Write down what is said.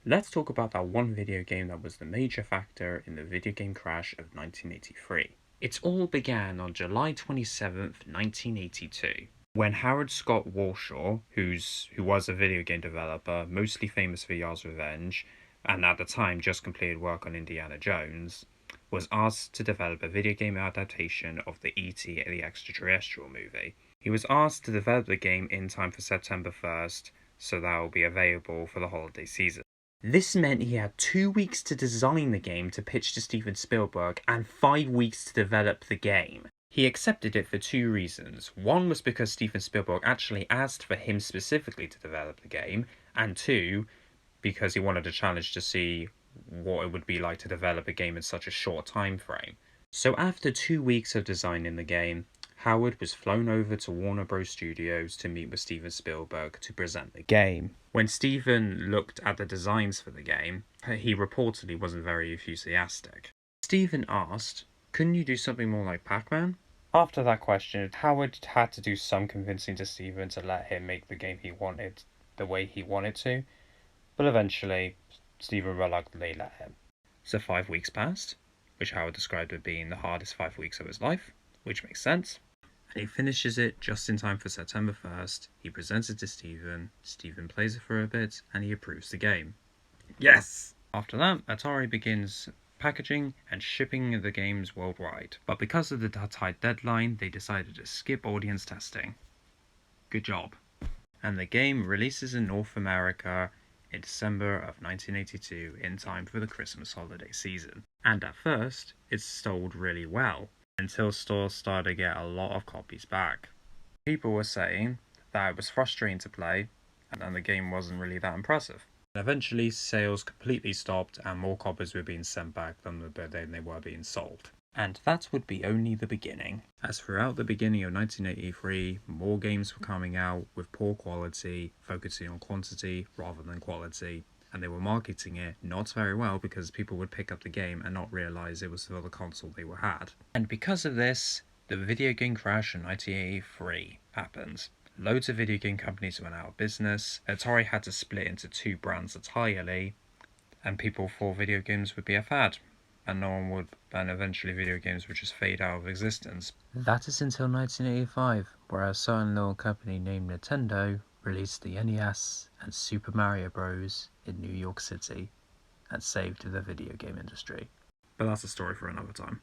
Let's talk about that one video game that was the major factor in the video game crash of 1983. It all began on July 27th, 1982, when Howard Scott Warshaw, who was a video game developer, mostly famous for Yars' Revenge, and at the time just completed work on Indiana Jones, was asked to develop a video game adaptation of the E.T. the Extraterrestrial movie. He was asked to develop the game in time for September 1st, so that will be available for the holiday season. This meant he had 2 weeks to design the game to pitch to Steven Spielberg and 5 weeks to develop the game. He accepted it for two reasons. One was because Steven Spielberg actually asked for him specifically to develop the game, and two, because he wanted a challenge to see what it would be like to develop a game in such a short time frame. So after 2 weeks of designing the game, Howard was flown over to Warner Bros. Studios to meet with Steven Spielberg to present the game. When Steven looked at the designs for the game, he reportedly wasn't very enthusiastic. Steven asked, "Couldn't you do something more like Pac-Man?" After that question, Howard had to do some convincing to Steven to let him make the game he wanted the way he wanted to, but eventually, Steven reluctantly let him. So 5 weeks passed, which Howard described as being the hardest 5 weeks of his life, which makes sense. And he finishes it just in time for September 1st. He presents it to Steven, Steven plays it for a bit, and he approves the game. Yes! After that, Atari begins packaging and shipping the games worldwide. But because of the tight deadline, they decided to skip audience testing. Good job. And the game releases in North America in December of 1982 in time for the Christmas holiday season. And at first, it sold really well, until stores started to get a lot of copies back. People were saying that it was frustrating to play, and the game wasn't really that impressive. Eventually, sales completely stopped, and more copies were being sent back than they were being sold. And that would be only the beginning, as throughout the beginning of 1983, more games were coming out with poor quality, focusing on quantity rather than quality, and they were marketing it not very well because people would pick up the game and not realize it was for the console they had. And because of this, the video game crash in 1983 happened. Loads of video game companies went out of business, Atari had to split into two brands entirely, and people thought video games would be a fad, and no one would, and eventually video games would just fade out of existence. That is until 1985, where a certain little company named Nintendo released the NES and Super Mario Bros. In New York City, and saved the video game industry. But that's a story for another time.